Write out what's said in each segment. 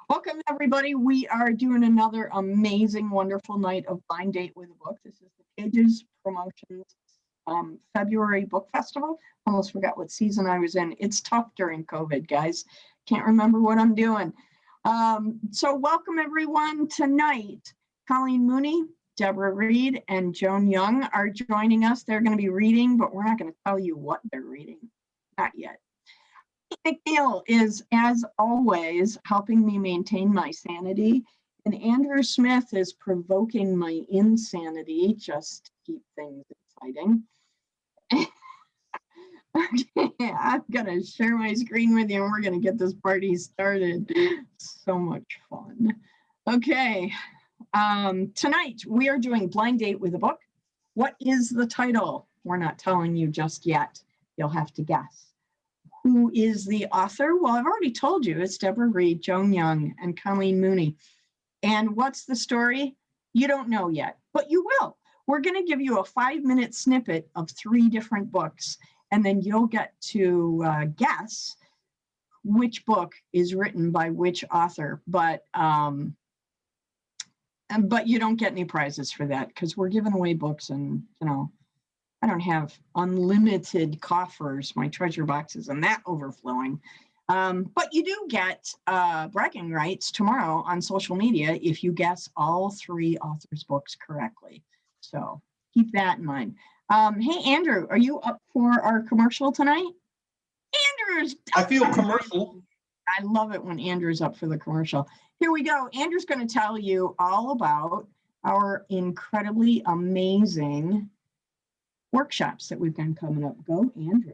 Welcome, everybody. We are doing another amazing, wonderful night of Blind Date with a Book. This is the Pages Promotions February Book Festival. Almost forgot what season I was in. It's tough during COVID, guys. Can't remember what I'm doing. So welcome, everyone. Tonight, Colleen Mooney, Deborah Reed, and Joan Young are joining us. They're going to be reading, but we're not going to tell you what they're reading. Not yet. McNeil is, as always, helping me maintain my sanity, and Andrew Smith is provoking my insanity just to keep things exciting. Okay, I'm gonna share my screen with you and we're gonna get this party started. So much fun. Okay, tonight we are doing Blind Date with a Book. What is the title? We're not telling you just yet. You'll have to guess. Who is the author? Well, I've already told you. It's Deborah Reed, Joan Young, and Colleen Mooney. And what's the story? You don't know yet, but you will. We're going to give you a 5-minute snippet of 3 different books, and then you'll get to guess which book is written by which author. But you don't get any prizes for that because we're giving away books, and I don't have unlimited coffers. My treasure box isn't that overflowing. But you do get bragging rights tomorrow on social media if you guess all 3 authors' books correctly. So keep that in mind. Hey, Andrew, are you up for our commercial tonight? Andrew's I feel commercial. I love it when Andrew's up for the commercial. Here we go. Andrew's going to tell you all about our incredibly amazing workshops that we've got coming up. Go, Andrew.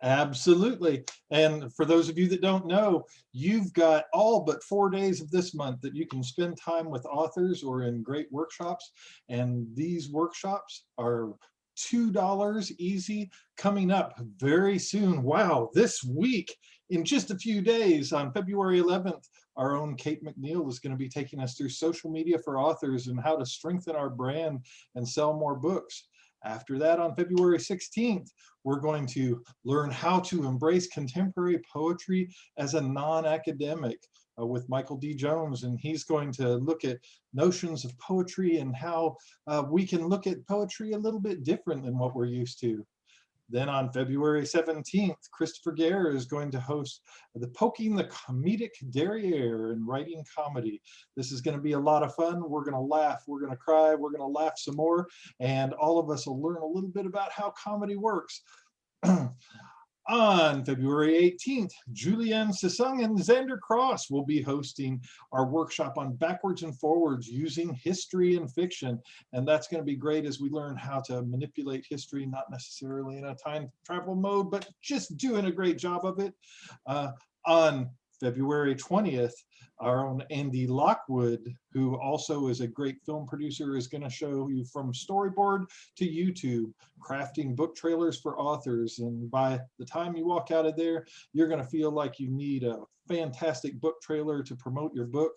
Absolutely. And for those of you that don't know, you've got all but 4 days of this month that you can spend time with authors or in great workshops. And these workshops are $2 easy, coming up very soon. Wow, this week, in just a few days, on February 11th, our own Kate McNeil is going to be taking us through social media for authors and how to strengthen our brand and sell more books. After that, on February 16th, we're going to learn how to embrace contemporary poetry as a non-academic with Michael D. Jones, and he's going to look at notions of poetry and how we can look at poetry a little bit different than what we're used to. Then on February 17th, Christopher Gare is going to host the Poking the Comedic Derriere in Writing Comedy. This is going to be a lot of fun. We're going to laugh, we're going to cry, we're going to laugh some more, and all of us will learn a little bit about how comedy works. On February 18th, Julianne Sisung and Xander Cross will be hosting our workshop on backwards and forwards using history and fiction. And that's going to be great as we learn how to manipulate history, not necessarily in a time travel mode, but just doing a great job of it. On February 20th, our own Andy Lockwood, who also is a great film producer, is going to show you from storyboard to YouTube, crafting book trailers for authors. And by the time you walk out of there, you're going to feel like you need a fantastic book trailer to promote your book.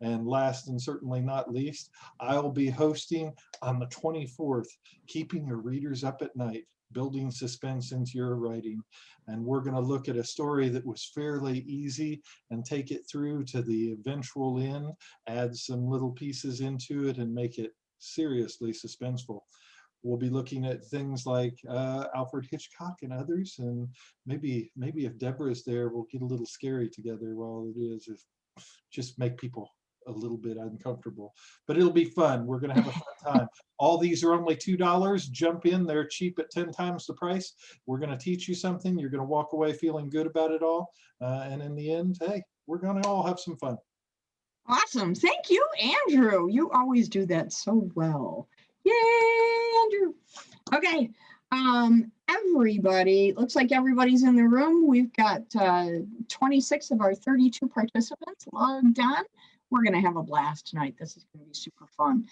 And last and certainly not least, I'll be hosting on the 24th, Keeping Your Readers Up at Night, Building Suspense into Your Writing. And we're going to look at a story that was fairly easy and take it through to the eventual end, add some little pieces into it and make it seriously suspenseful. We'll be looking at things like Alfred Hitchcock and others, and maybe if Deborah's there, we'll get a little scary together while it is, just make people a little bit uncomfortable, but it'll be fun. We're going to have a fun time. All these are only $2. Jump in, they're cheap at 10 times the price. We're going to teach you something. You're going to walk away feeling good about it all. And in the end, hey, we're going to all have some fun. Awesome. Thank you, Andrew. You always do that so well. Yay, Andrew. Okay. Everybody, looks like everybody's in the room. We've got 26 of our 32 participants logged on. We're going to have a blast tonight. This is going to be super fun.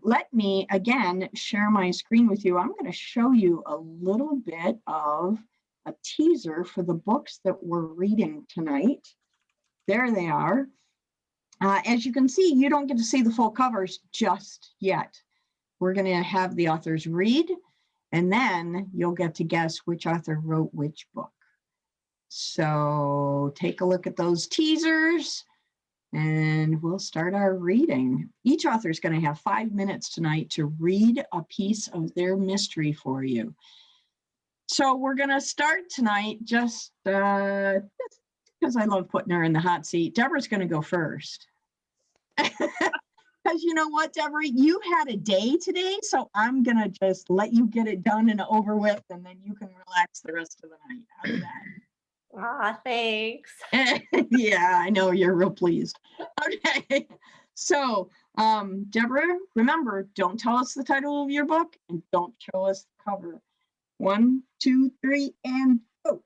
Let me, again, share my screen with you. I'm going to show you a little bit of a teaser for the books that we're reading tonight. There they are. As you can see, you don't get to see the full covers just yet. We're going to have the authors read, and then you'll get to guess which author wrote which book. So take a look at those teasers. And we'll start our reading. Each author is going to have 5 minutes tonight to read a piece of their mystery for you. So we're going to start tonight just because I love putting her in the hot seat. Deborah's going to go first. Because you know what, Deborah, you had a day today, so I'm going to just let you get it done and over with, and then you can relax the rest of the night. How's that? Thanks. Yeah, I know you're real pleased. Okay, so Deborah, remember, don't tell us the title of your book and don't show us the cover. 1, 2, 3, and go.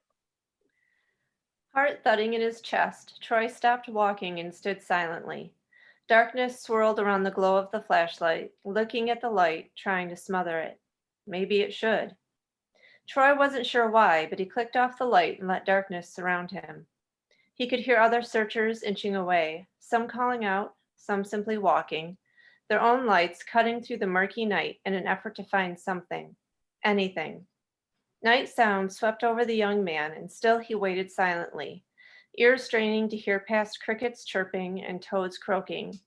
Heart thudding in his chest, Troy stopped walking and stood silently. Darkness swirled around the glow of the flashlight, looking at the light, trying to smother it. Maybe it should. Troy wasn't sure why, but he clicked off the light and let darkness surround him. He could hear other searchers inching away, some calling out, some simply walking, their own lights cutting through the murky night in an effort to find something, anything. Night sound swept over the young man, and still he waited silently, ears straining to hear past crickets chirping and toads croaking.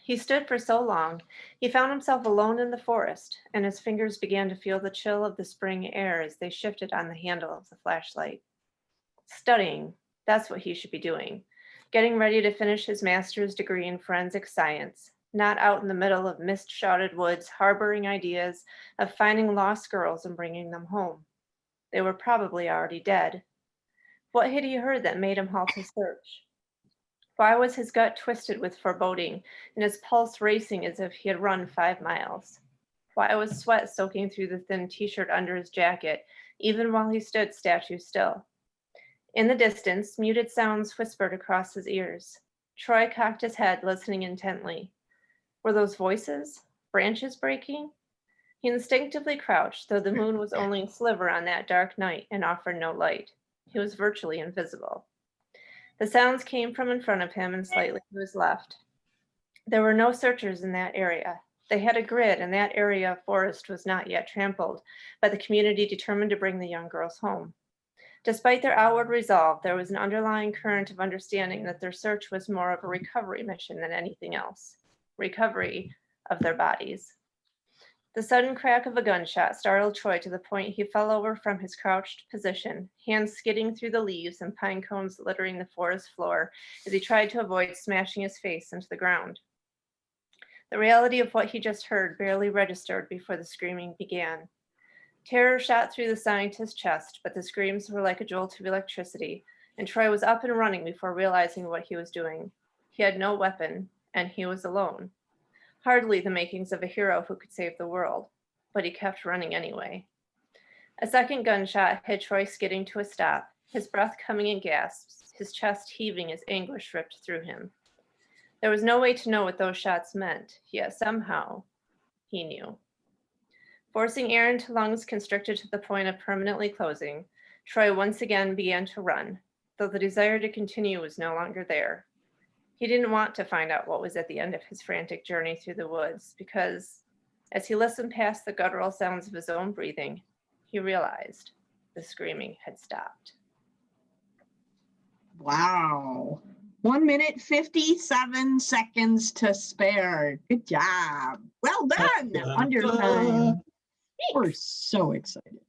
He stood for so long, he found himself alone in the forest, and his fingers began to feel the chill of the spring air as they shifted on the handle of the flashlight. Studying, that's what he should be doing. Getting ready to finish his master's degree in forensic science, not out in the middle of mist-shrouded woods, harboring ideas of finding lost girls and bringing them home. They were probably already dead. What had he heard that made him halt his search? Why was his gut twisted with foreboding and his pulse racing as if he had run 5 miles? Why was sweat soaking through the thin t-shirt under his jacket, even while he stood statue still? In the distance, muted sounds whispered across his ears. Troy cocked his head, listening intently. Were those voices? Branches breaking? He instinctively crouched, though the moon was only a sliver on that dark night and offered no light. He was virtually invisible. The sounds came from in front of him and slightly to his left. There were no searchers in that area. They had a grid, and that area of forest was not yet trampled by the community determined to bring the young girls home. Despite their outward resolve, there was an underlying current of understanding that their search was more of a recovery mission than anything else. Recovery of their bodies. The sudden crack of a gunshot startled Troy to the point he fell over from his crouched position, hands skidding through the leaves and pine cones littering the forest floor as he tried to avoid smashing his face into the ground. The reality of what he just heard barely registered before the screaming began. Terror shot through the scientist's chest, but the screams were like a jolt of electricity, and Troy was up and running before realizing what he was doing. He had no weapon, and he was alone. Hardly the makings of a hero who could save the world, but he kept running anyway. A second gunshot hit Troy skidding to a stop, his breath coming in gasps, his chest heaving as anguish ripped through him. There was no way to know what those shots meant, yet somehow he knew. Forcing air into lungs constricted to the point of permanently closing, Troy once again began to run, though the desire to continue was no longer there. He didn't want to find out what was at the end of his frantic journey through the woods, because as he listened past the guttural sounds of his own breathing, he realized the screaming had stopped. Wow. 1 minute, 57 seconds to spare. Good job. Well done. Under time. We're so excited.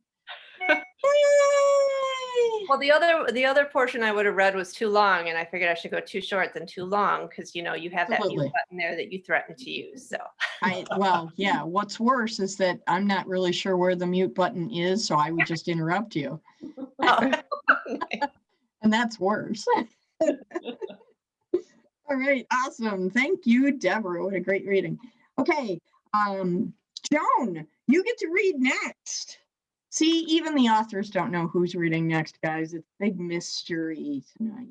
Well, the other portion I would have read was too long, and I figured I should go too short than too long, because you have that mute button there that you threatened to use. So well, yeah, what's worse is that I'm not really sure where the mute button is, so I would just interrupt you. And that's worse. All right, awesome. Thank you, Deborah. What a great reading. Okay, Joan, you get to read next. See, even the authors don't know who's reading next, guys. It's a big mystery tonight.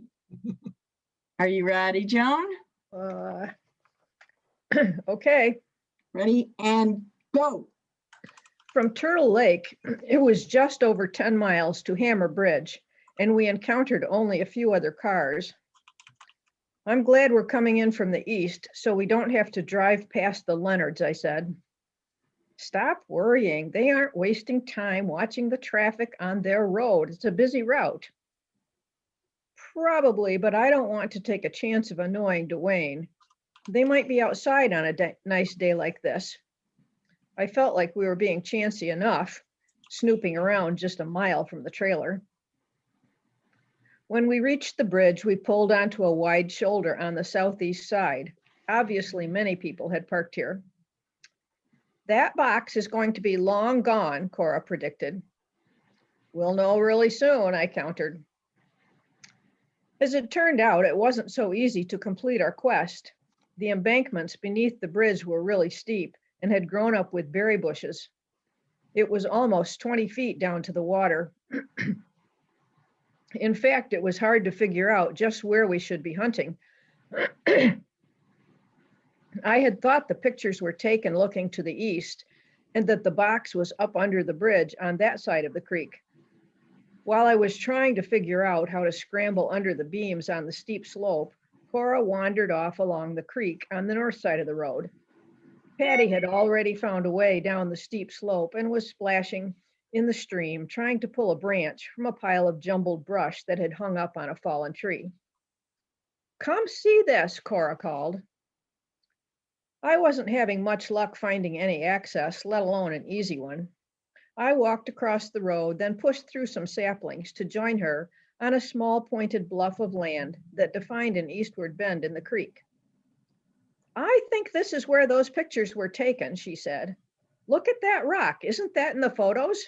Are you ready, Joan? Okay. Ready and go. From Turtle Lake, it was just over 10 miles to Hammer Bridge, and we encountered only a few other cars. I'm glad we're coming in from the east, so we don't have to drive past the Leonards, I said. Stop worrying. They aren't wasting time watching the traffic on their road. It's a busy route. Probably, but I don't want to take a chance of annoying Dwayne. They might be outside on a nice day like this. I felt like we were being chancy enough, snooping around just a mile from the trailer. When we reached the bridge, we pulled onto a wide shoulder on the southeast side. Obviously, many people had parked here. That box is going to be long gone, Cora predicted. We'll know really soon, I countered. As it turned out, it wasn't so easy to complete our quest. The embankments beneath the bridge were really steep and had grown up with berry bushes. It was almost 20 feet down to the water. In fact, it was hard to figure out just where we should be hunting. I had thought the pictures were taken looking to the east and that the box was up under the bridge on that side of the creek. While I was trying to figure out how to scramble under the beams on the steep slope, Cora wandered off along the creek on the north side of the road. Patty had already found a way down the steep slope and was splashing in the stream, trying to pull a branch from a pile of jumbled brush that had hung up on a fallen tree. Come see this, Cora called. I wasn't having much luck finding any access, let alone an easy one. I walked across the road, then pushed through some saplings to join her on a small pointed bluff of land that defined an eastward bend in the creek. I think this is where those pictures were taken, she said. Look at that rock. Isn't that in the photos?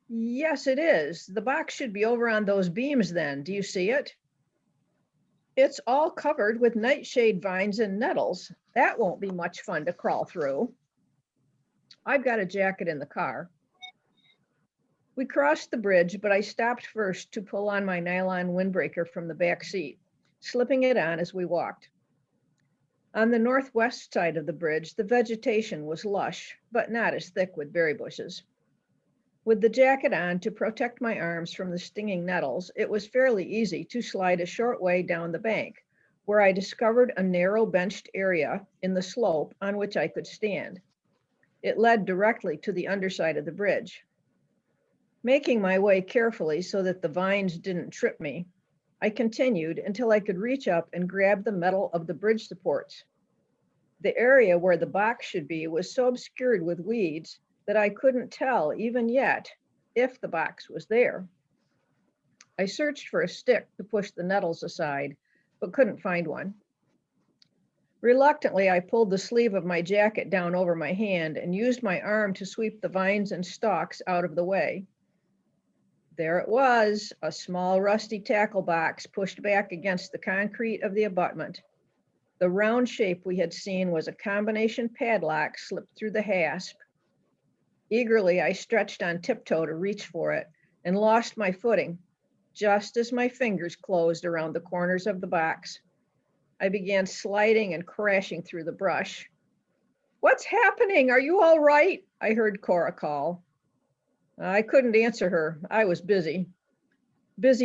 Yes, it is. The box should be over on those beams then. Do you see it? It's all covered with nightshade vines and nettles. That won't be much fun to crawl through. I've got a jacket in the car. We crossed the bridge, but I stopped first to pull on my nylon windbreaker from the back seat, slipping it on as we walked. On the northwest side of the bridge, the vegetation was lush, but not as thick with berry bushes. With the jacket on to protect my arms from the stinging nettles, it was fairly easy to slide a short way down the bank, where I discovered a narrow benched area in the slope on which I could stand. It led directly to the underside of the bridge. Making my way carefully so that the vines didn't trip me, I continued until I could reach up and grab the metal of the bridge supports. The area where the box should be was so obscured with weeds that I couldn't tell even yet if the box was there. I searched for a stick to push the nettles aside, but couldn't find one. Reluctantly, I pulled the sleeve of my jacket down over my hand and used my arm to sweep the vines and stalks out of the way. There it was, a small rusty tackle box pushed back against the concrete of the abutment. The round shape we had seen was a combination padlock slipped through the hasp. Eagerly, I stretched on tiptoe to reach for it and lost my footing just as my fingers closed around the corners of the box. I began sliding and crashing through the brush. What's happening? Are you all right? I heard Cora call. I couldn't answer her. I was busy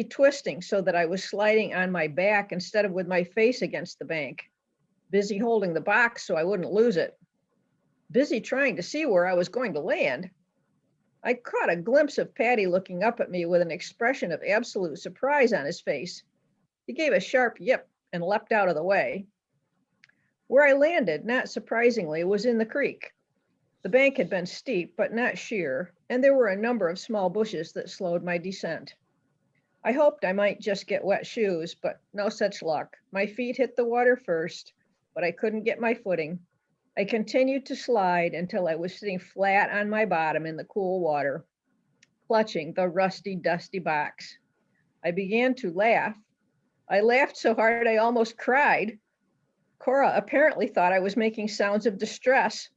twisting so that I was sliding on my back instead of with my face against the bank. Busy holding the box so I wouldn't lose it. Busy trying to see where I was going to land. I caught a glimpse of Patty looking up at me with an expression of absolute surprise on his face. He gave a sharp yip and leapt out of the way. Where I landed, not surprisingly, was in the creek. The bank had been steep, but not sheer, and there were a number of small bushes that slowed my descent. I hoped I might just get wet shoes, but no such luck. My feet hit the water first, but I couldn't get my footing. I continued to slide until I was sitting flat on my bottom in the cool water, clutching the rusty, dusty box. I began to laugh. I laughed so hard I almost cried. Cora apparently thought I was making sounds of distress.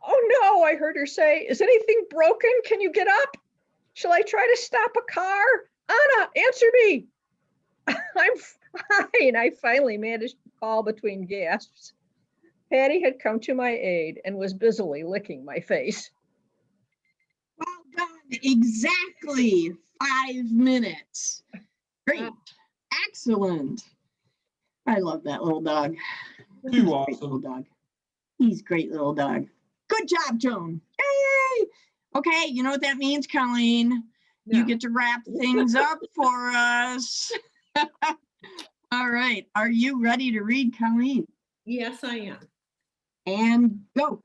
Oh no, I heard her say, is anything broken? Can you get up? Shall I try to stop a car? Anna, answer me. I'm fine, I finally managed to call between gasps. Patty had come to my aid and was busily licking my face. Well done, exactly 5 minutes. Great, excellent. I love that little dog. He's Too a great awesome. little dog. He's a great little dog. Good job, Joan. Yay! Okay, you know what that means, Colleen? You No. get to wrap things up for us. All right. Are you ready to read, Colleen? Yes, I am. And go.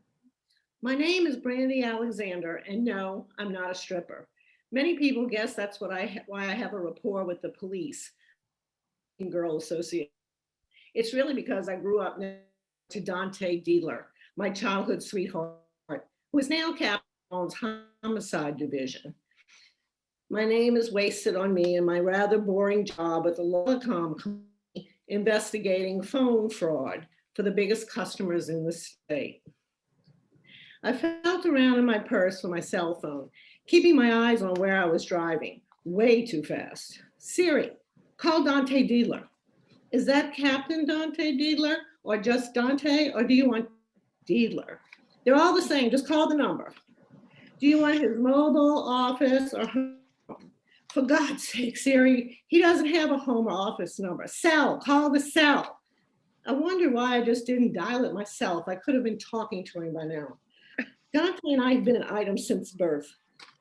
My name is Brandy Alexander, and no, I'm not a stripper. Many people guess that's why I have a rapport with the police and Girl Association. It's really because I grew up next to Dante Dealer, my childhood sweetheart, who is now captain of homicide division. My name is wasted on me and my rather boring job at the telecom company investigating phone fraud for the biggest customers in the state. I felt around in my purse for my cell phone, keeping my eyes on where I was driving, way too fast. Siri, call Dante Dealer. Is that Captain Dante Dealer or just Dante, or do you want Dealer? They're all the same, just call the number. Do you want his mobile, office, or home? For God's sake, Siri, he doesn't have a home or office number. Cell, call the cell. I wonder why I just didn't dial it myself. I could have been talking to him by now. Dante and I have been an item since birth.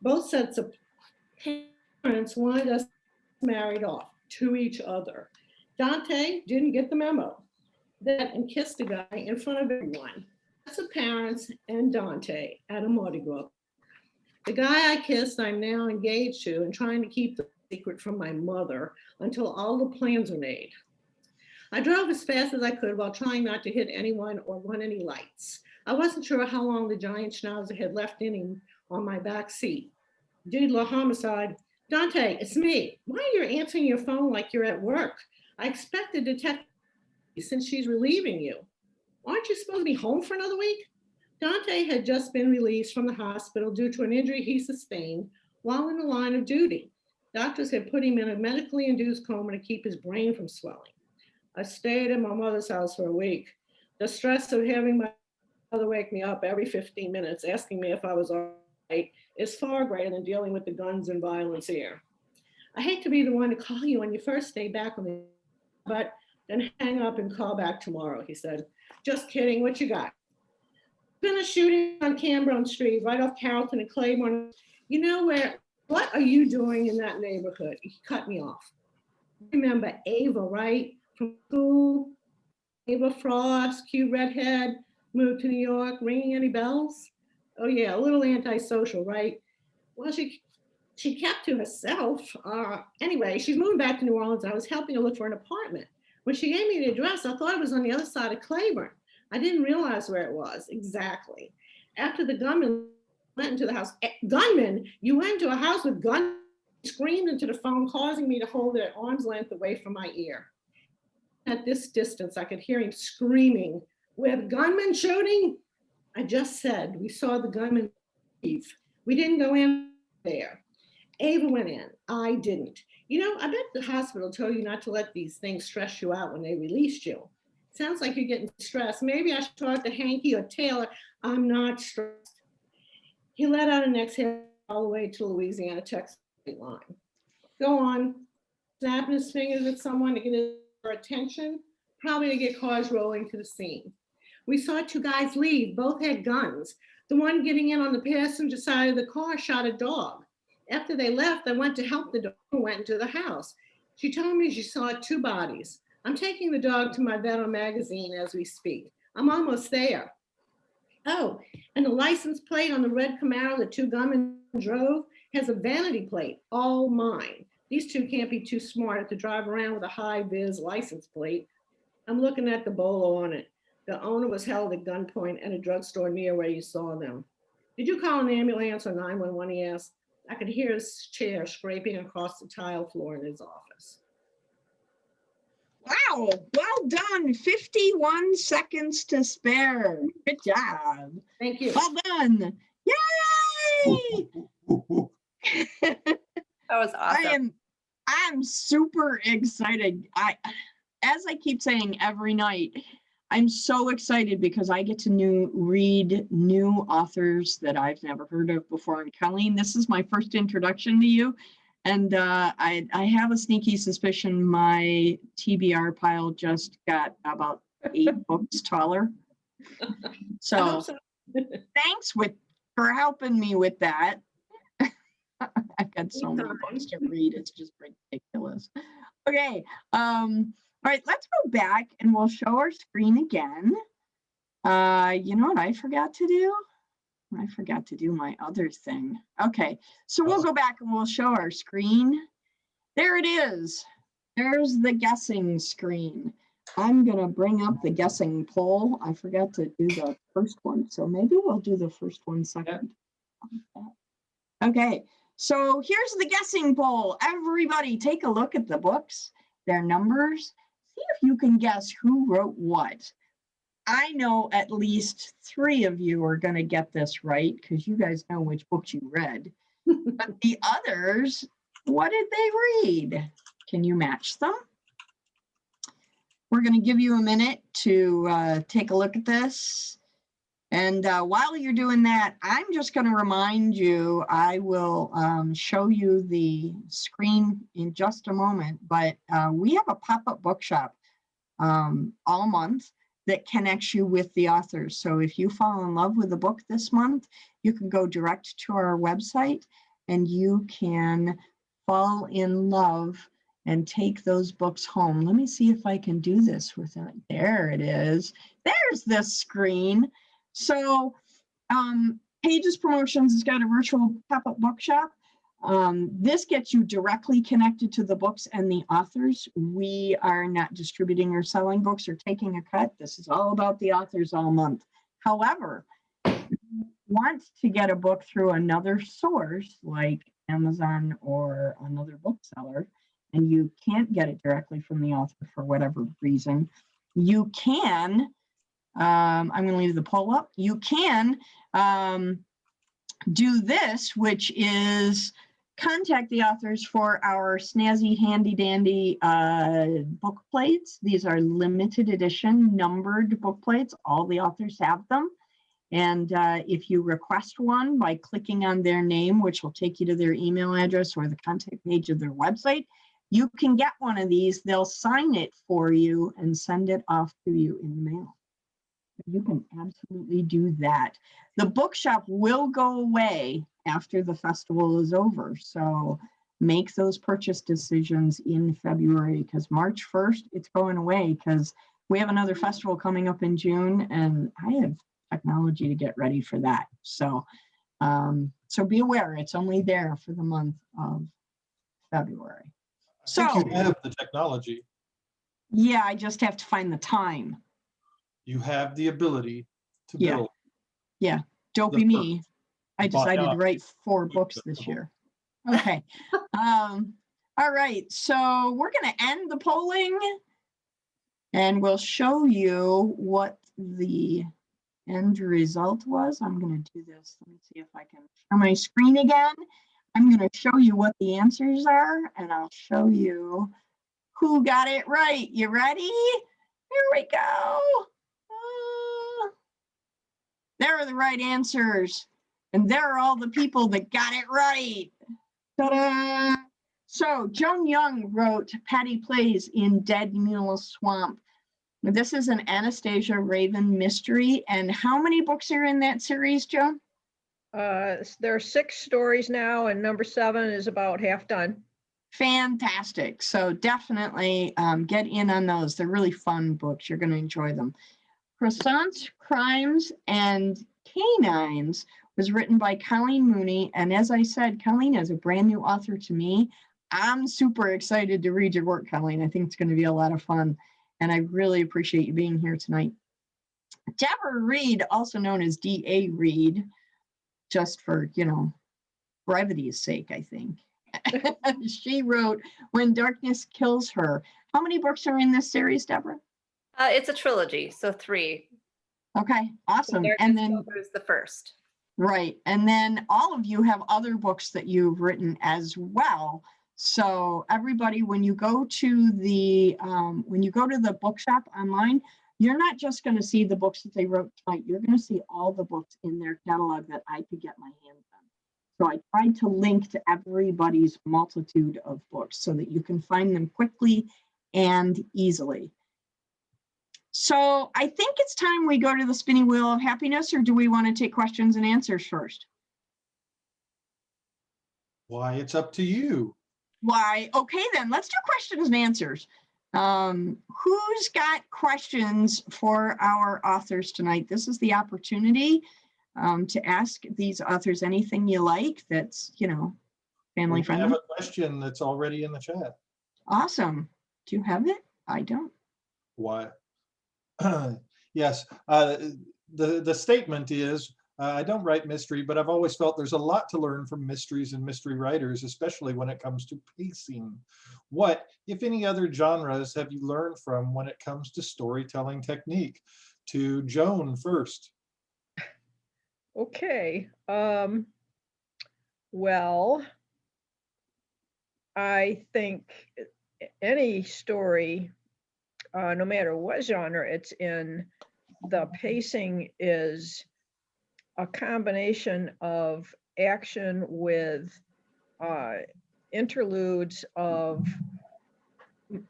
Both sets of parents wanted us married off to each other. Dante didn't get the memo. Then and kissed a guy in front of everyone. That's the parents and Dante at a Mardi Gras. The guy I kissed, I'm now engaged to and trying to keep the secret from my mother until all the plans are made. I drove as fast as I could while trying not to hit anyone or run any lights. I wasn't sure how long the giant schnauzer had left in him on my back seat. Deedler homicide. Dante, it's me. Why are you answering your phone like you're at work? I expect the detective since she's relieving you. Aren't you supposed to be home for another week? Dante had just been released from the hospital due to an injury he sustained while in the line of duty. Doctors had put him in a medically induced coma to keep his brain from swelling. I stayed at my mother's house for a week. The stress of having my mother wake me up every 15 minutes asking me if I was all right is far greater than dealing with the guns and violence here. I hate to be the one to call you on your first day back on the, but then hang up and call back tomorrow, he said. Just kidding, what you got? Been a shooting on Cambron Street, right off Carrollton and Claiborne. You know where, what are you doing in that neighborhood? He cut me off. Remember Ava, right? From school, Ava Frost, cute redhead, moved to New York, ringing any bells? Oh yeah, a little antisocial, right? Well, she kept to herself. Anyway, she's moving back to New Orleans. I was helping her look for an apartment. When she gave me the address, I thought it was on the other side of Claiborne. I didn't realize where it was exactly. After the gunman went into the house, gunman, you went into a house with gunmen, screamed into the phone, causing me to hold it at arm's length away from my ear. At this distance, I could hear him screaming, with gunmen shooting? I just said, we saw the gunman leave. We didn't go in there. Ava went in, I didn't. You know, I bet the hospital told you not to let these things stress you out when they released you. Sounds like you're getting stressed. Maybe I should talk to Hanky or Taylor. I'm not stressed. He let out an exhale all the way to Louisiana, Texas line. Go on, snapping his fingers at someone to get their attention, probably to get cars rolling to the scene. We saw two guys leave, both had guns. The one getting in on the passenger side of the car shot a dog. After they left, I went to help the dog and went into the house. She told me she saw two bodies. I'm taking the dog to my vet on magazine as we speak. I'm almost there. Oh, and the license plate on the red Camaro the two gunmen drove has a vanity plate, all mine. These two can't be too smart to drive around with a high-vis license plate. I'm looking at the bolo on it. The owner was held at gunpoint at a drugstore near where you saw them. Did you call an ambulance or 911, he asked. I could hear his chair scraping across the tile floor in his office. Wow, well done. 51 seconds to spare. Good job. Thank you. Well done. Yay! That was awesome. I'm super excited. As I keep saying every night, I'm so excited because I get to read new authors that I've never heard of before. And Colleen, this is my first introduction to you. And I have a sneaky suspicion my TBR pile just got about 8 books taller. So thanks for helping me with that. I've got so many books to read. It's just ridiculous. Okay. All right, let's go back and we'll show our screen again. You know what I forgot to do? I forgot to do my other thing. Okay, so we'll go back and we'll show our screen. There it is. There's the guessing screen. I'm gonna bring up the guessing poll. I forgot to do the first one, so maybe we'll do the first one second. Okay, so here's the guessing poll. Everybody take a look at the books, their numbers. See if you can guess who wrote what. I know at least 3 of you are going to get this right because you guys know which books you read. But the others, what did they read? Can you match them? We're going to give you a minute to take a look at this. And while you're doing that, I'm just going to remind you, I will show you the screen in just a moment, but we have a pop-up bookshop all month that connects you with the authors. So if you fall in love with a book this month, you can go direct to our website and you can fall in love and take those books home. Let me see if I can do this with it. There it is. There's the screen. So Pages Promotions has got a virtual pop-up bookshop. This gets you directly connected to the books and the authors. We are not distributing or selling books or taking a cut. This is all about the authors all month. However, if you want to get a book through another source like Amazon or another bookseller, and you can't get it directly from the author for whatever reason, you can, I'm going to leave the poll up, you can do this, which is contact the authors for our snazzy, handy dandy book plates. These are limited edition numbered book plates. All the authors have them. And if you request one by clicking on their name, which will take you to their email address or the contact page of their website, you can get one of these. They'll sign it for you and send it off to you in the mail. You can absolutely do that. The bookshop will go away after the festival is over. So make those purchase decisions in February because March 1st, it's going away because we have another festival coming up in June and I have technology to get ready for that. So, so be aware, it's only there for the month of February. I think you have the technology. Yeah, I just have to find the time. You have the ability to build. Yeah, dopey me. I decided to write 4 books this year. Okay. All right, so we're going to end the polling and we'll show you what the end result was. I'm going to do this. Let me see if I can share my screen again. I'm going to show you what the answers are and I'll show you who got it right. You ready? Here we go. There are the right answers. And there are all the people that got it right. Ta-da! So Joan Young wrote Patty Plays in Dead Mule Swamp. This is an Anastasia Raven mystery. And how many books are in that series, Joan? There are 6 stories now, and number 7 is about half done. Fantastic. So definitely get in on those. They're really fun books. You're going to enjoy them. Croissants, Crimes, and Canines was written by Colleen Mooney. And as I said, Colleen is a brand new author to me. I'm super excited to read your work, Colleen. I think it's going to be a lot of fun. And I really appreciate you being here tonight. Deborah Reed, also known as D.A. Reed, just for, brevity's sake, I think. She wrote When Darkness Kills Her. How many books are in this series, Deborah? It's a trilogy, so 3. Okay, awesome. And then is the first. Right. And then all of you have other books that you've written as well. So everybody, when you go to the bookshop online, you're not just going to see the books that they wrote tonight. You're going to see all the books in their catalog that I could get my hands on. So I tried to link to everybody's multitude of books so that you can find them quickly and easily. So I think it's time we go to the spinning wheel of happiness, or do we want to take questions and answers first? Why, it's up to you. Why, okay, then let's do questions and answers. Who's got questions for our authors tonight? This is the opportunity to ask these authors anything you like that's, family We have friendly. a question that's already in the chat. Awesome. Do you have it? I don't. Why? Yes, the statement is, I don't write mystery, but I've always felt there's a lot to learn from mysteries and mystery writers, especially when it comes to pacing. What, if any, other genres have you learned from when it comes to storytelling technique? To Joan first. Okay. Well, I think any story, no matter what genre it's in, the pacing is a combination of action with interludes of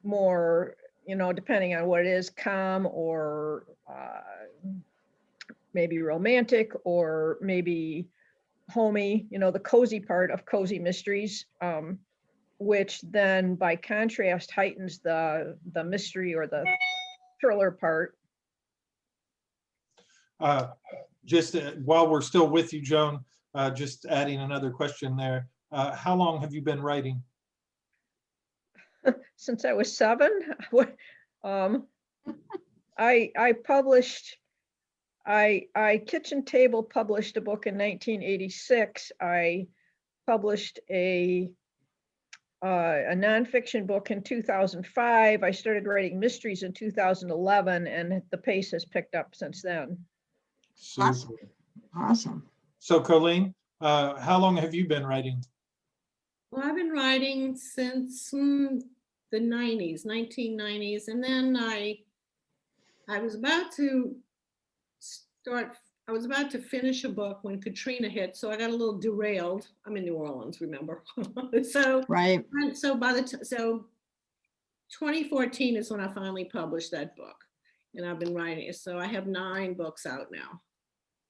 more, depending on what it is, calm or maybe romantic or maybe homey, the cozy part of cozy mysteries, which then by contrast heightens the mystery or the thriller part. Just while we're still with you, Joan, just adding another question there. How long have you been writing? Since I was 7. I published, Kitchen Table published a book in 1986. I published a nonfiction book in 2005. I started writing mysteries in 2011, and the pace has picked up since then. Super. Awesome. So Colleen, how long have you been writing? Well, I've been writing since the 1990s. And then I was about to finish a book when Katrina hit. So I got a little derailed. I'm in New Orleans, remember? Right. So 2014 is when I finally published that book. And I've been writing it. So I have 9 books out now.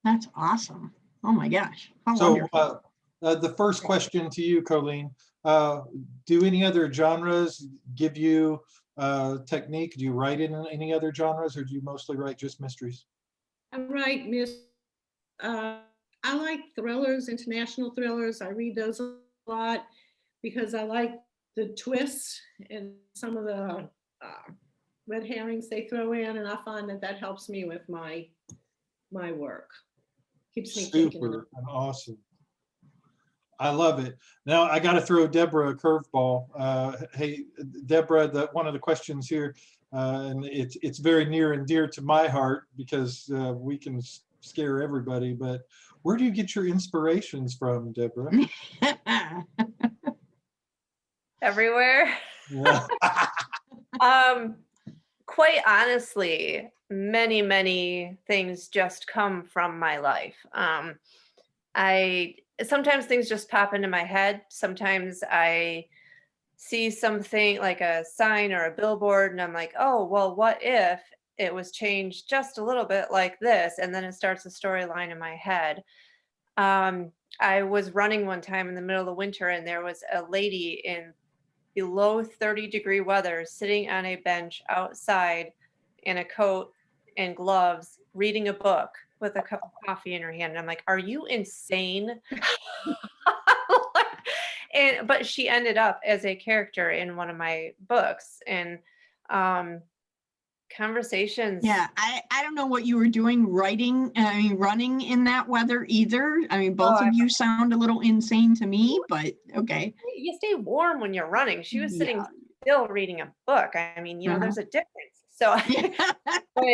That's awesome. Oh my gosh. How So wonderful. the first question to you, Colleen, do any other genres give you technique? Do you write in any other genres, or do you mostly write just mysteries? I write I like thrillers, international thrillers. I read those a lot because I like the twists and some of the red herrings they throw in, and I find that helps me with my work. Keeps me thinking. Super and awesome. I love it. Now I got to throw Deborah a curveball. Hey, Deborah, one of the questions here, and it's very near and dear to my heart because we can scare everybody. But where do you get your inspirations from, Deborah? Everywhere. Yeah. Quite honestly, many things just come from my life. Sometimes things just pop into my head. Sometimes I see something like a sign or a billboard and I'm like, oh, well, what if it was changed just a little bit like this? And then it starts a storyline in my head. I was running one time in the middle of the winter and there was a lady in below 30-degree weather sitting on a bench outside in a coat and gloves reading a book with a cup of coffee in her hand. And I'm like, are you insane? But she ended up as a character in one of my books, and conversations. Yeah, I don't know what you were doing running in that weather either. I mean, both of you sound a little insane to me, but okay. You stay warm when you're running. She was sitting still reading a book. I mean, there's a difference. So, but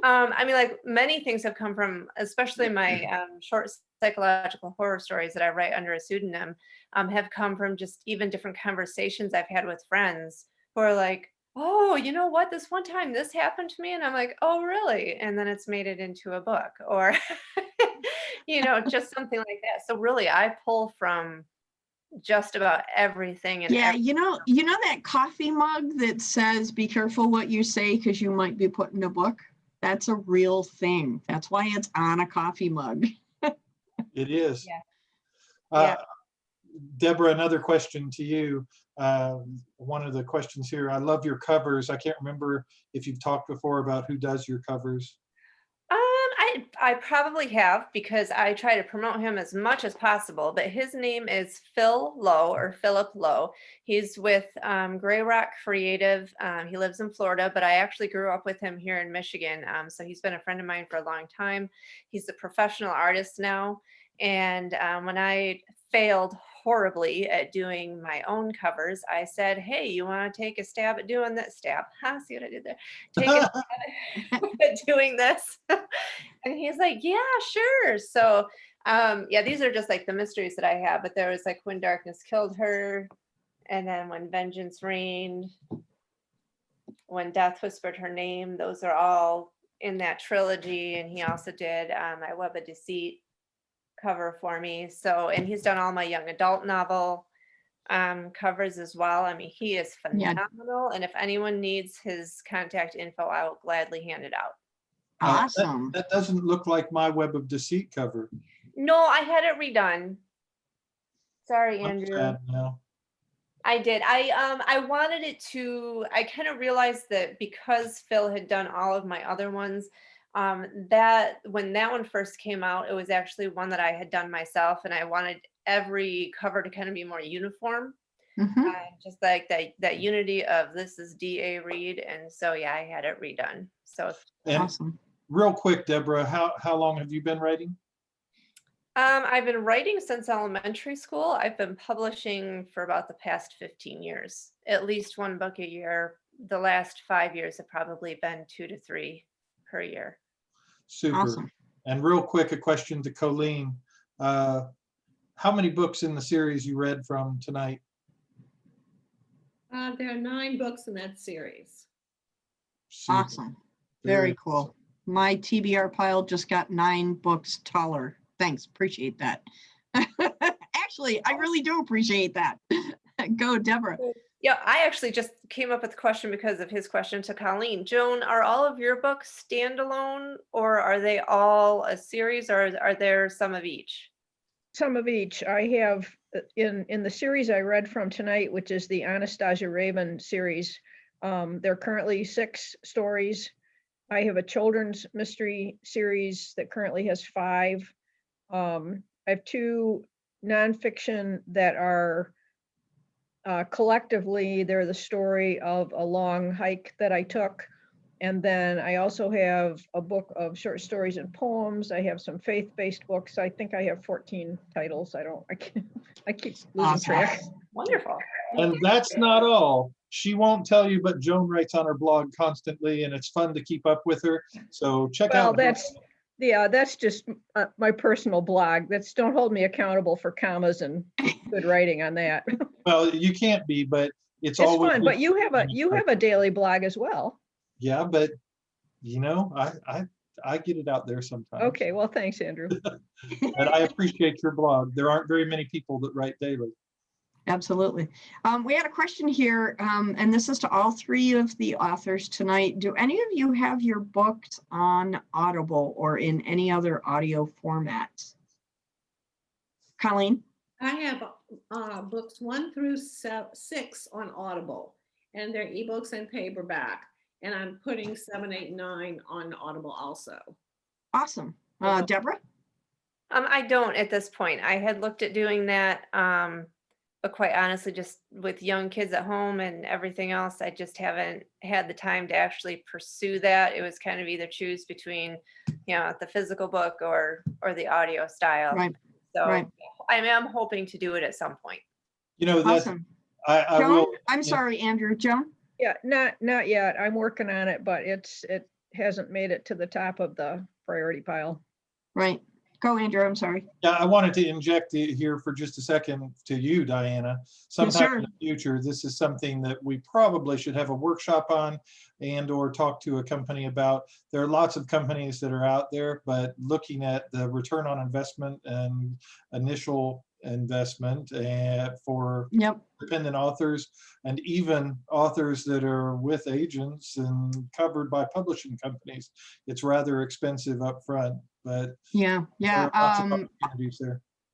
I mean, like many things have come from, especially my short psychological horror stories that I write under a pseudonym, have come from just even different conversations I've had with friends who are like, oh, you know what? This one time this happened to me. And I'm like, oh, really? And then it's made it into a book or, just something like that. So really, I pull from just about everything. And you know that coffee mug that says, be careful what you say because you might be put in a book? That's a real thing. That's why it's on a coffee mug. It is. Yeah. Deborah, another question to you. One of the questions here, I love your covers. I can't remember if you've talked before about who does your covers. I probably have, because I try to promote him as much as possible, but his name is Phil Lowe, or Philip Lowe. He's with Gray Rock Creative. He lives in Florida, but I actually grew up with him here in Michigan. So he's been a friend of mine for a long time. He's a professional artist now. And when I failed horribly at doing my own covers, I said, hey, you want to take a stab at doing this? See what I did there? Take a stab at doing this. And he's like, yeah, sure. So yeah, these are just like the mysteries that I have. But there was like When Darkness Killed Her, and then When Vengeance Reigned, When Death Whispered Her Name. Those are all in that trilogy. And he also did my Web of Deceit cover for me. So, and he's done all my young adult novel covers as well. I mean, he is phenomenal. And if anyone needs his contact info, I will gladly hand it out. Awesome. That doesn't look like my Web of Deceit cover. No, I had it redone. Sorry, I'm Andrew. sad now. I did. I wanted it to, I kind of realized that because Phil had done all of my other ones, that when that one first came out, it was actually one that I had done myself, and I wanted every cover to kind of be more uniform. Just like that unity of this is D.A. Reed. And so, yeah, I had it redone. So Awesome. Real quick, Deborah, how long have you been writing? I've been writing since elementary school. I've been publishing for about the past 15 years, at least one book a year. The last 5 years have probably been 2 to 3 per year. Super. Awesome. And real quick, a question to Colleen. How many books in the series you read from tonight? There are 9 books in that series. Super. Awesome. Very cool. My TBR pile just got 9 books taller. Thanks. Appreciate that. Actually, I really do appreciate that. Go, Deborah. Yeah, I actually just came up with the question because of his question to Colleen. Joan, are all of your books standalone, or are they all a series, or are there some of each? Some of each. I have in the series I read from tonight, which is the Anastasia Raven series. There are currently 6 stories. I have a children's mystery series that currently has 5. I have 2 nonfiction that are collectively, they're the story of a long hike that I took. And then I also have a book of short stories and poems. I have some faith-based books. I think I have 14 titles. I keep losing track. Wonderful. And that's not all. She won't tell you, but Joan writes on her blog constantly, and it's fun to keep up with her. So check out. That's just my personal blog. Don't hold me accountable for commas and good writing on that. Well, you can't be, but it's always fun. But you have a daily blog as well. Yeah, but you know, I get it out there sometimes. Okay, well, thanks, Andrew. And I appreciate your blog. There aren't very many people that write daily. Absolutely. We had a question here, and this is to all 3 of the authors tonight. Do any of you have your books on Audible or in any other audio formats? Colleen? I have books 1 through 6 on Audible, and they're ebooks and paperback. And I'm putting 7, 8, 9 on Audible also. Awesome. Deborah? I don't at this point. I had looked at doing that, but quite honestly, just with young kids at home and everything else, I just haven't had the time to actually pursue that. It was kind of either choose between, the physical book or the audio style. Right. So right. I am hoping to do it at some point. That's awesome. I Joan? will. I'm sorry, Andrew. Joan? Yeah, not yet. I'm working on it, but it hasn't made it to the top of the priority pile. Right. Go, Andrew. I'm sorry. Yeah, I wanted to inject here for just a second to you, Diana. Sometime in the future, this is something that we probably should have a workshop on or talk to a company about. There are lots of companies that are out there, but looking at the return on investment and initial investment for independent authors and even authors that are with agents and covered by publishing companies, it's rather expensive up front. But yeah, there are lots of opportunities there.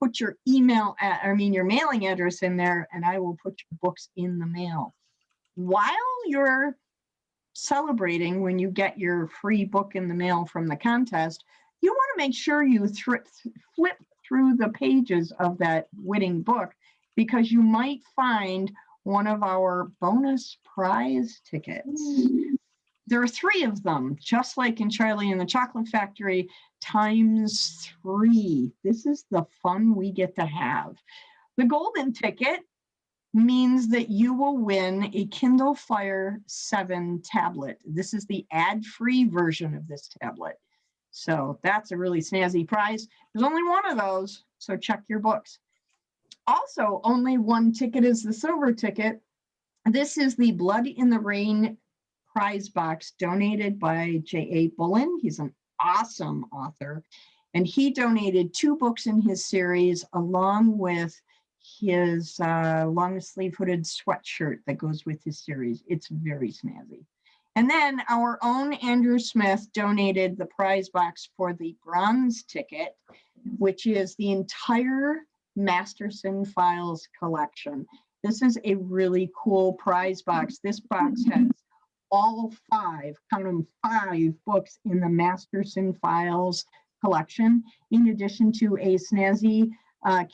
put your your mailing address in there, and I will put your books in the mail. While you're celebrating when you get your free book in the mail from the contest, you want to make sure you flip through the pages of that winning book, because you might find one of our bonus prize tickets. There are 3 of them, just like in Charlie and the Chocolate Factory, times 3. This is the fun we get to have. The golden ticket means that you will win a Kindle Fire 7 tablet. This is the ad-free version of this tablet. So that's a really snazzy prize. There's only one of those, so check your books. Also, only one ticket is the silver ticket. This is the Blood in the Rain prize box donated by J.A. Bullen. He's an awesome author, and he donated 2 books in his series along with his long sleeve hooded sweatshirt that goes with his series. It's very snazzy. And then our own Andrew Smith donated the prize box for the bronze ticket, which is the entire Masterson Files collection. This is a really cool prize box. This box has all 5, count them, 5 books in the Masterson Files collection, in addition to a snazzy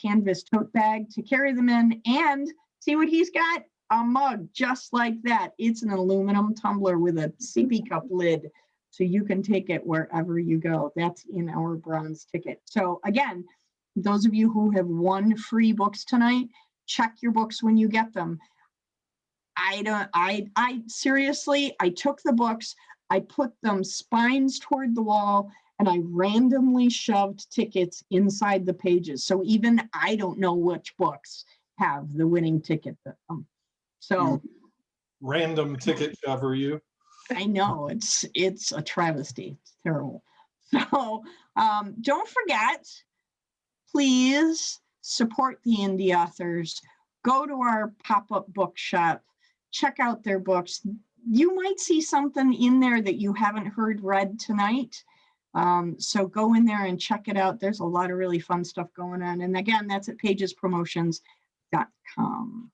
canvas tote bag to carry them in. And see what he's got? A mug just like that. It's an aluminum tumbler with a sippy cup lid, so you can take it wherever you go. That's in our bronze ticket. So again, those of you who have won free books tonight, check your books when you get them. I seriously, I took the books, I put them spines toward the wall, and I randomly shoved tickets inside the pages. So even I don't know which books have the winning ticket. So Random ticket shover, you. I know it's a travesty. It's terrible. So don't forget, please support the indie authors. Go to our pop-up bookshop. Check out their books. You might see something in there that you haven't heard read tonight. So go in there and check it out. There's a lot of really fun stuff going on. And again, that's at pagespromotions.com.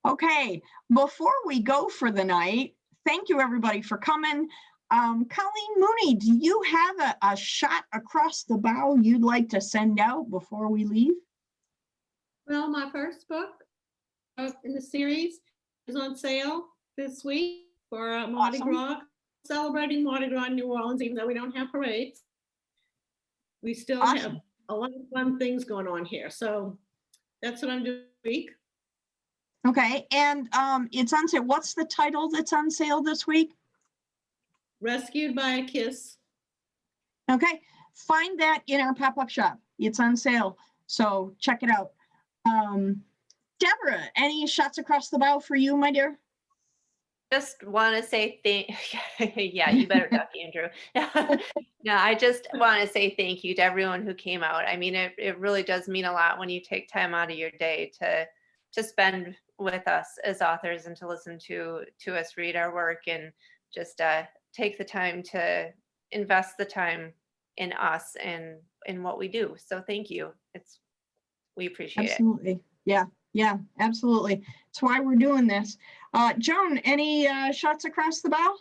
Okay, before we go for the night, thank you everybody for coming. Colleen Mooney, do you have a shot across the bow you'd like to send out before we leave? Well, my first book in the series is on sale this week for Mardi Gras, celebrating Mardi Gras in New Orleans, even though we don't have parades. We still have a lot of fun things going on here. So that's what I'm doing this week. Okay, and it's on sale. What's the title that's on sale this week? Rescued by a Kiss. Okay, find that in our pop-up shop. It's on sale, so check it out. Deborah, any shots across the bow for you, my dear? Just want to say yeah, you better duck, Andrew. No, I just want to say thank you to everyone who came out. I mean, it really does mean a lot when you take time out of your day to spend with us as authors and to listen to us read our work, and just take the time to invest the time in us and in what we do. So thank you. We appreciate it. Absolutely. Yeah, absolutely. That's why we're doing this. Joan, any shots across the bow?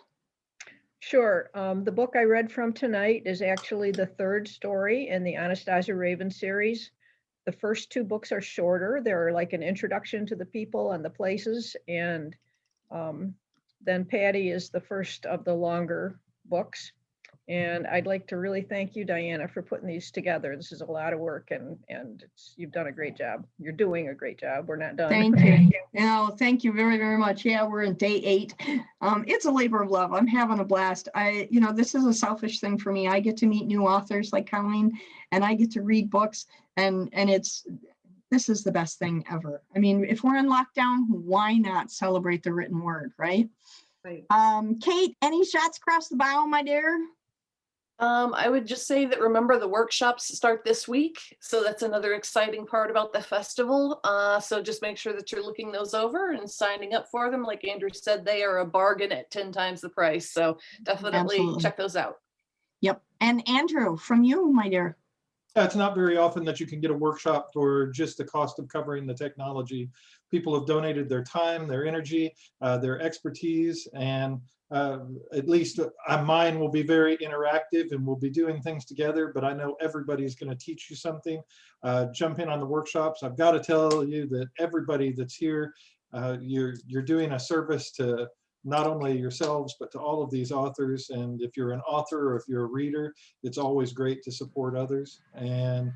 Sure. The book I read from tonight is actually the 3rd story in the Anastasia Raven series. The first 2 books are shorter. They're like an introduction to the people and the places. And then Patty is the first of the longer books. And I'd like to really thank you, Diana, for putting these together. This is a lot of work, and you've done a great job. You're doing a great job. We're not done. Thank you. No, thank you very, very much. Yeah, we're in day 8. It's a labor of love. I'm having a blast. This is a selfish thing for me. I get to meet new authors like Colleen, and I get to read books, and this is the best thing ever. I mean, if we're in lockdown, why not celebrate the written word, right? Right. Kate, any shots across the bow, my dear? I would just say that remember the workshops start this week. So that's another exciting part about the festival. So just make sure that you're looking those over and signing up for them. Like Andrew said, they are a bargain at 10 times the price. So definitely Absolutely. check those out. Yep. And Andrew, from you, my dear. It's not very often that you can get a workshop for just the cost of covering the technology. People have donated their time, their energy, their expertise, and at least mine will be very interactive and we'll be doing things together, but I know everybody's going to teach you something. Jump in on the workshops. I've got to tell you that everybody that's here, you're doing a service to not only yourselves, but to all of these authors. And if you're an author or if you're a reader, it's always great to support others. And,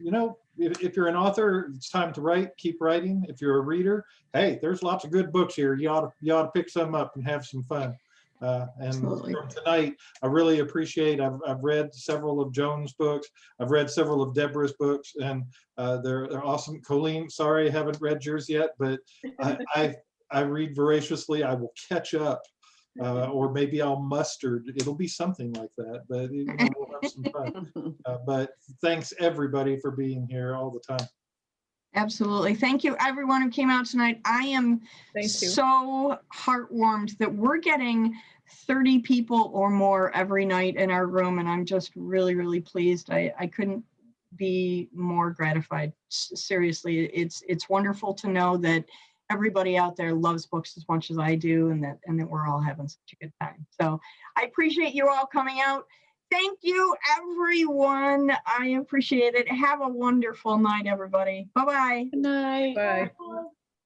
you know, if you're an author, it's time to write, keep writing. If you're a reader, hey, there's lots of good books here. You ought to pick some up and have some fun. And Absolutely. from tonight, I really appreciate, I've read several of Joan's books. I've read several of Deborah's books, and they're awesome. Colleen, sorry, I haven't read yours yet, but I read voraciously. I will catch up, or maybe I'll muster. It'll be something like that, but you know, we'll have some fun. But thanks everybody for being here all the time. Absolutely. Thank you, everyone who came out tonight. I am Thank you. so heartwarmed that we're getting 30 people or more every night in our room, and I'm just really, really pleased. I couldn't be more gratified. Seriously, it's wonderful to know that everybody out there loves books as much as I do, and that we're all having such a good time. So I appreciate you all coming out. Thank you, everyone. I appreciate it. Have a wonderful night, everybody. Bye-bye. Good night. Bye.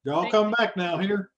Y'all come back now here.